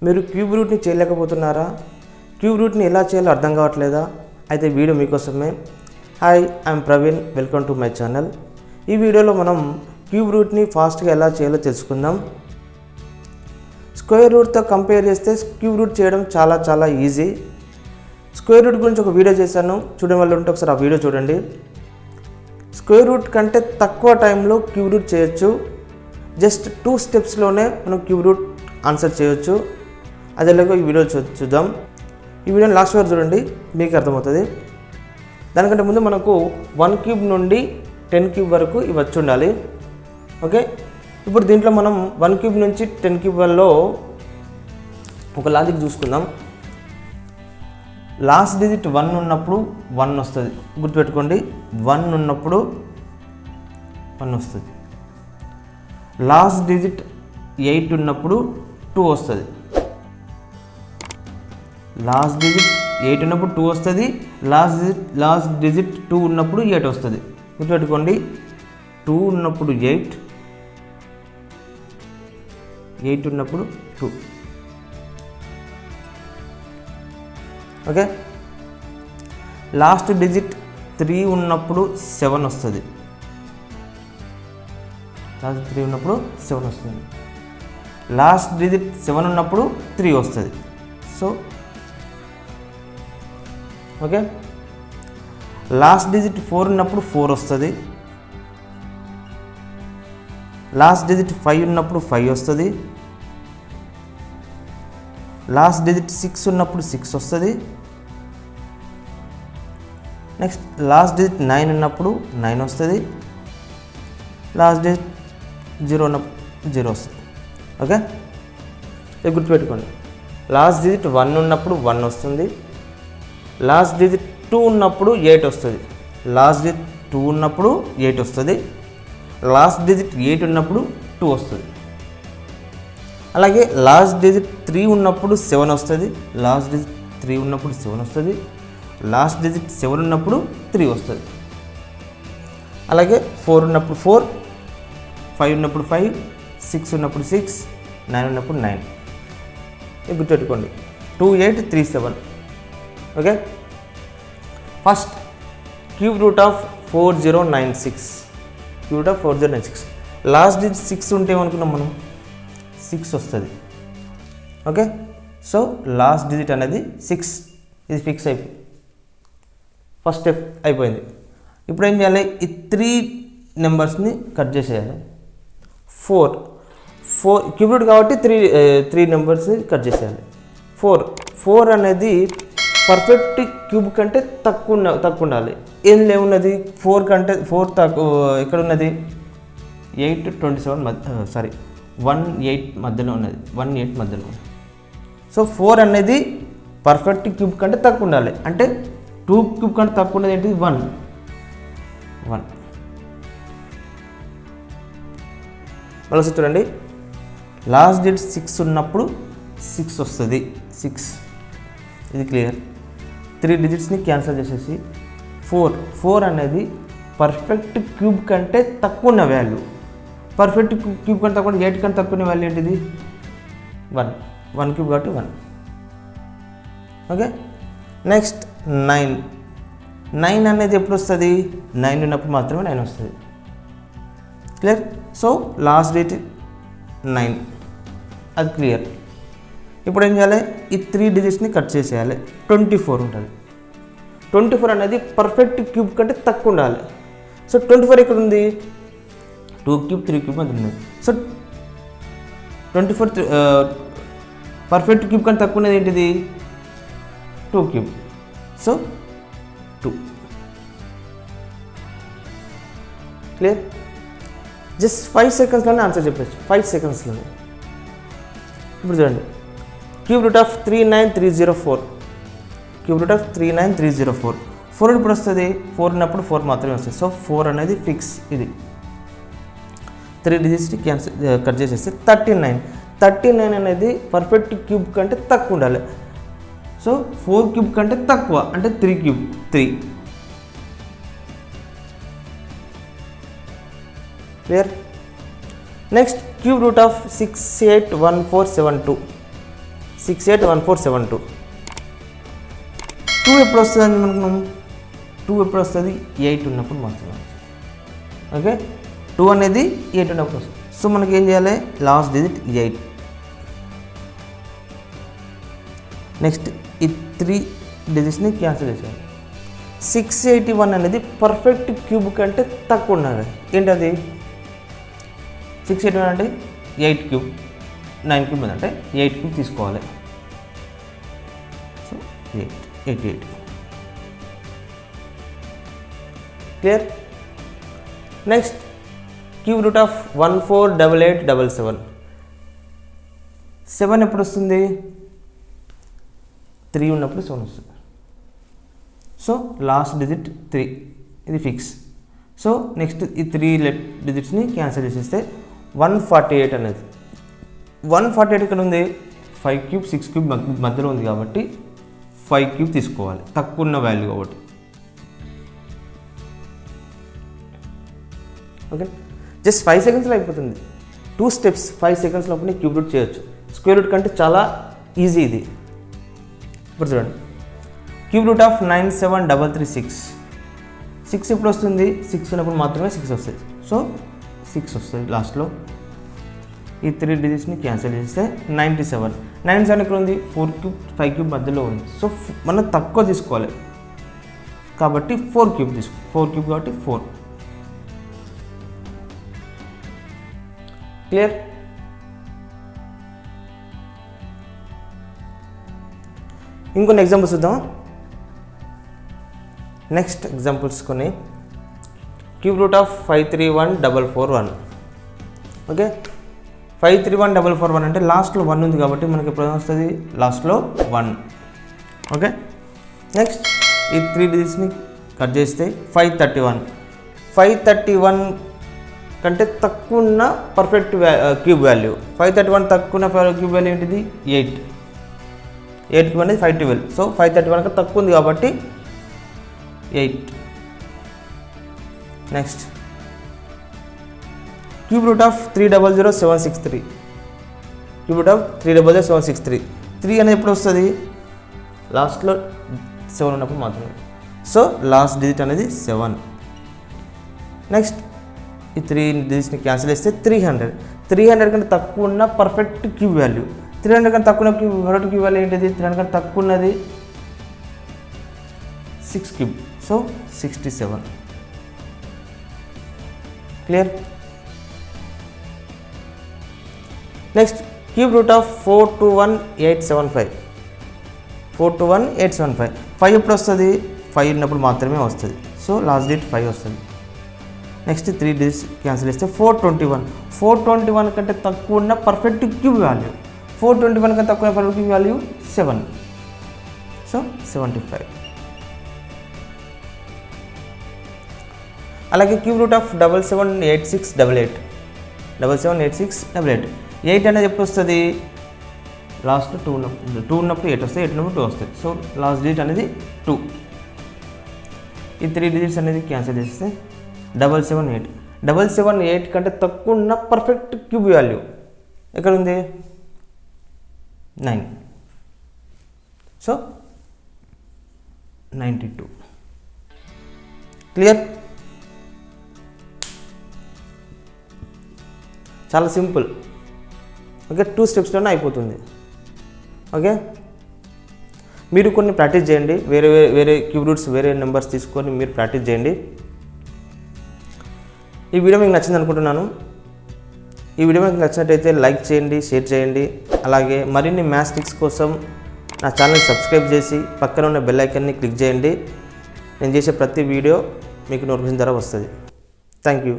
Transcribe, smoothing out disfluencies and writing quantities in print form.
మీరు cube రూట్ని చేయలేకపోతున్నారా? Cube రూట్ని ఎలా చేయాలో అర్థం కావట్లేదా? అయితే వీడియో మీకోసమే. Hi, I'm Praveen, welcome to my channel. ఈ వీడియోలో మనం క్యూబ్ రూట్ని ఫాస్ట్గా ఎలా చేయాలో తెలుసుకుందాం. స్క్వేర్ రూట్తో కంపేర్ చేస్తే క్యూబ్ రూట్ చేయడం చాలా ఈజీ. స్క్వేర్ రూట్ గురించి ఒక వీడియో చేశాను, చూడడం వల్ల ఉంటే ఒకసారి ఆ వీడియో చూడండి. స్క్వేర్ రూట్ కంటే తక్కువ టైంలో క్యూబ్ రూట్ చేయొచ్చు. జస్ట్ 2 స్టెప్స్లోనే మనం క్యూబ్ రూట్ ఆన్సర్ చేయొచ్చు. అది ఎలాగో ఈ వీడియో చూద్దాం. ఈ వీడియోని లాస్ట్ వరకు చూడండి, మీకు అర్థమవుతుంది. దానికంటే ముందు మనకు 1 క్యూబ్ నుండి 10 క్యూబ్ వరకు ఇవి వచ్చి ఉండాలి. ఓకే, ఇప్పుడు దీంట్లో మనం 1 క్యూబ్ నుంచి 10 క్యూబ్ వల్ల ఒక లాజిక్ చూసుకుందాం. లాస్ట్ డిజిట్ 1 ఉన్నప్పుడు 1 వస్తుంది, గుర్తుపెట్టుకోండి. 1 ఉన్నప్పుడు 1 వస్తుంది. లాస్ట్ డిజిట్ 8 ఉన్నప్పుడు 2 వస్తుంది. లాస్ట్ డిజిట్ 8 ఉన్నప్పుడు 2 వస్తుంది. లాస్ట్ డిజిట్ 2 ఉన్నప్పుడు 8 వస్తుంది, గుర్తుపెట్టుకోండి. 2 ఉన్నప్పుడు 8 ఉన్నప్పుడు 2. ఓకే, లాస్ట్ డిజిట్ 3 ఉన్నప్పుడు 7 వస్తుంది. లాస్ట్ 3 ఉన్నప్పుడు 7 వస్తుంది. లాస్ట్ డిజిట్ 7 ఉన్నప్పుడు 3 వస్తుంది. సో ఓకే, లాస్ట్ డిజిట్ 4 ఉన్నప్పుడు 4 వస్తుంది. లాస్ట్ డిజిట్ 5 ఉన్నప్పుడు 5 వస్తుంది. లాస్ట్ డిజిట్ 6 ఉన్నప్పుడు 6 వస్తుంది. నెక్స్ట్ లాస్ట్ డిజిట్ 9 ఉన్నప్పుడు 9 వస్తుంది. లాస్ట్ డిజిట్ 0 ఉన్నప్పుడు 0 వస్తుంది. ఓకే, ఇది గుర్తుపెట్టుకోండి. లాస్ట్ డిజిట్ 1 ఉన్నప్పుడు 1 వస్తుంది. లాస్ట్ డిజిట్ 2 ఉన్నప్పుడు 8 వస్తుంది. లాస్ట్ డిజిట్ 2 ఉన్నప్పుడు 8 వస్తుంది. లాస్ట్ డిజిట్ 8 ఉన్నప్పుడు 2 వస్తుంది. అలాగే లాస్ట్ డిజిట్ 3 ఉన్నప్పుడు 7 వస్తుంది. లాస్ట్ డిజిట్ 3 ఉన్నప్పుడు 7 వస్తుంది. లాస్ట్ డిజిట్ 7 ఉన్నప్పుడు 3 వస్తుంది. అలాగే 4 ఉన్నప్పుడు 4, 5 ఉన్నప్పుడు 5, 6 ఉన్నప్పుడు 6, 9 ఉన్నప్పుడు 9. ఇది గుర్తుపెట్టుకోండి. 2, 8, 3, 7. Okay, first cube root of 4096. Cube root of 4096. Last digit 6 ఉంటే ఏమనుకున్నాం మనం? 6 వస్తుంది. ఓకే, సో లాస్ట్ డిజిట్ అనేది 6. ఇది ఫిక్స్ అయిపోయింది, ఫస్ట్ స్టెప్ అయిపోయింది. ఇప్పుడు ఏం చేయాలి? ఈ 3 నెంబర్స్ని కట్ చేసేయాలి. 4 క్యూబ్ రూట్ కాబట్టి 3 నెంబర్స్ని కట్ చేసేయాలి. 4 అనేది పర్ఫెక్ట్ క్యూబ్ కంటే తక్కువ ఉండాలి. ఏం లేవున్నది? 4 కంటే 4 తక్కువ ఎక్కడ ఉన్నది? 8, 27 18 మధ్యలో ఉన్నది. 18 మధ్యలో ఉన్నది. సో 4 అనేది పర్ఫెక్ట్ క్యూబ్ కంటే తక్కువ ఉండాలి. అంటే 2 క్యూబ్ కంటే తక్కువ ఉన్నది ఏంటి? 1. మళ్ళీ చూడండి, లాస్ట్ డిజిట్ 6 ఉన్నప్పుడు 6 వస్తుంది. 6, ఇది క్లియర్. 3 డిజిట్స్ని క్యాన్సిల్ చేసేసి 4 అనేది పర్ఫెక్ట్ క్యూబ్ కంటే తక్కువ ఉన్న వాల్యూ. పర్ఫెక్ట్ క్యూబ్ కంటే తక్కువ, 8 కంటే తక్కువ ఉన్న వాల్యూ ఏంటిది? 1 క్యూబ్ కాబట్టి 1. ఓకే, నెక్స్ట్ 9 అనేది ఎప్పుడు వస్తుంది? 9 ఉన్నప్పుడు మాత్రమే 9 వస్తుంది. క్లియర్. సో లాస్ట్ డేట్ 9, అది క్లియర్. ఇప్పుడు ఏం చేయాలి? ఈ 3 డిజిట్స్ని కట్ చేసేయాలి. 24 ఉంటుంది. 24 అనేది పర్ఫెక్ట్ క్యూబ్ కంటే తక్కువ ఉండాలి. సో 24 ఎక్కడ ఉంది? 2 క్యూబ్ 3 క్యూబ్ అది ఉంది. సో 24 పర్ఫెక్ట్ క్యూబ్ కంటే తక్కువ ఉన్నది ఏంటిది? 2 క్యూబ్. సో 2. క్లియర్. జస్ట్ 5 సెకండ్స్లోనే ఆన్సర్ చెప్పచ్చు. 5 సెకండ్స్లోనే. ఇప్పుడు చూడండి, cube root of 39304. Cube root of 39304. 4 ఇప్పుడు వస్తుంది? 4 ఉన్నప్పుడు 4 మాత్రమే వస్తుంది. సో 4 అనేది ఫిక్స్. ఇది 3 డిజిట్స్ని కట్ చేసేసి 39 అనేది పర్ఫెక్ట్ క్యూబ్ కంటే తక్కువ ఉండాలి. సో 4 క్యూబ్ కంటే తక్కువ అంటే 3 cube 3. Clear. Next cube root of 681472. 681472. 2 ఎప్పుడు వస్తుంది అని అనుకున్నాం? 2 ఎప్పుడు వస్తుంది? 8 ఉన్నప్పుడు మాత్రమే. ఓకే, 2 అనేది 8 ఉన్నప్పుడు వస్తుంది. సో మనకి ఏం చేయాలి? Last digit 8. నెక్స్ట్ ఈ 3 డిజిట్స్ని క్యాన్సిల్ చేయాలి. 681 అనేది పర్ఫెక్ట్ క్యూబ్ కంటే తక్కువ ఉన్నది. ఏంటది? 681 అంటే 8 క్యూబ్, 9 క్యూబ్ అంటే 8 క్యూబ్ తీసుకోవాలి. So 88. Clear? Next cube root of 148877. 7 ఎప్పుడు వస్తుంది? 3 ఉన్నప్పుడు 7 వస్తుంది. సో లాస్ట్ డిజిట్ 3, ఇది ఫిక్స్. సో నెక్స్ట్ ఈ 3 డిజిట్స్ని క్యాన్సిల్ చేసేస్తే 148 అనేది. 148 ఇక్కడ ఉంది, 5 క్యూబ్ 6 క్యూబ్ మధ్యలో ఉంది కాబట్టి 5 క్యూబ్ తీసుకోవాలి, తక్కువ ఉన్న వాల్యూ కాబట్టి. ఓకే, జస్ట్ 5 సెకండ్స్లో అయిపోతుంది. 2 స్టెప్స్ 5 సెకండ్స్ లోపల క్యూబ్ రూట్ చేయొచ్చు. స్క్వేర్ రూట్ కంటే చాలా ఈజీ ఇది. ఇప్పుడు చూడండి, క్యూబ్ రూట్ ఆఫ్ 97336. 6 ఎప్పుడు వస్తుంది? 6 ఉన్నప్పుడు మాత్రమే 6 వస్తుంది. సో 6 వస్తుంది లాస్ట్లో. ఈ 3 డిజిట్స్ని క్యాన్సిల్ చేస్తే 97. 97 ఎక్కడ ఉంది? 4 క్యూబ్ 5 క్యూబ్ మధ్యలో ఉంది. సో మనం తక్కువ తీసుకోవాలి కాబట్టి 4 క్యూబ్ తీసుకో. 4 క్యూబ్ కాబట్టి 4. క్లియర్? ఇంకొన్ని ఎగ్జాంపుల్స్ చూద్దాం. నెక్స్ట్ ఎగ్జాంపుల్స్ కొన్ని. Cube root of 531441. ఓకే, 531441 అంటే లాస్ట్లో 1 ఉంది కాబట్టి మనకి ఎప్పుడు వస్తుంది? లాస్ట్లో 1. ఓకే, నెక్స్ట్ ఈ 3 డిజిట్స్ని కట్ చేస్తే 531. 531 కంటే తక్కువ ఉన్న పర్ఫెక్ట్ క్యూబ్ వాల్యూ. 531 తక్కువ ఉన్న క్యూబ్ వాల్యూ ఏంటిది? 8. 8 క్యూబ్ అనేది 512. సో 531 కంటే తక్కువ ఉంది కాబట్టి 8. Next cube root of 300763. Cube root of 300763. 3 అనేది ఎప్పుడు వస్తుంది? లాస్ట్లో 7 ఉన్నప్పుడు మాత్రమే. సో లాస్ట్ డిజిట్ అనేది 7. నెక్స్ట్ ఈ 3 డిజిట్స్ని క్యాన్సిల్ చేస్తే 300. 300 కంటే తక్కువ ఉన్న పర్ఫెక్ట్ క్యూబ్ వాల్యూ. 300 కంటే తక్కువ ఉన్న పర్ఫెక్ట్ క్యూబ్ వాల్యూ ఏంటిది? 300 కంటే తక్కువ ఉన్నది 6 cube. So 67. Clear? Next cube root of 421875. 421875. 5 ఎప్పుడు వస్తుంది? 5 ఉన్నప్పుడు మాత్రమే వస్తుంది. సో లాస్ట్ డిజిట్ 5 వస్తుంది. నెక్స్ట్ 3 డిజిట్స్ క్యాన్సిల్ చేస్తే 421. 421 కంటే తక్కువ ఉన్న పర్ఫెక్ట్ క్యూబ్ వాల్యూ. 421 కంటే తక్కువ పర్ఫెక్ట్ క్యూబ్ వాల్యూ 7. సో 75. అలాగే క్యూబ్ రూట్ ఆఫ్ 778688. 778688. 8 అనేది ఎప్పుడు వస్తుంది? లాస్ట్ 2 ఉన్నప్పుడు 8 వస్తుంది. 8 ఉన్నప్పుడు 2 వస్తుంది. సో లాస్ట్ డిజిట్ అనేది 2. ఈ 3 డిజిట్స్ అనేది క్యాన్సిల్ చేస్తే 778. 778 కంటే తక్కువ ఉన్న పర్ఫెక్ట్ క్యూబ్ వాల్యూ ఎక్కడ ఉంది? 9. సో 92. క్లియర్? చాలా సింపుల్. ఓకే, 2 స్టెప్స్లోనే అయిపోతుంది. ఓకే, మీరు కొన్ని ప్రాక్టీస్ చేయండి. వేరే క్యూబ్ రూట్స్ వేరే నెంబర్స్ తీసుకొని మీరు ప్రాక్టీస్ చేయండి. ఈ వీడియో మీకు నచ్చింది అనుకుంటున్నాను. ఈ వీడియో మీకు నచ్చినట్టయితే లైక్ చేయండి, షేర్ చేయండి. అలాగే మరిన్ని మ్యాథ్స్ ట్రిక్స్ కోసం నా ఛానల్ సబ్స్క్రైబ్ చేసి పక్కన ఉన్న బెల్ ఐకాన్ని క్లిక్ చేయండి. నేను చేసే ప్రతి వీడియో మీకు నోటిఫికేషన్ ద్వారా వస్తుంది. Thank you.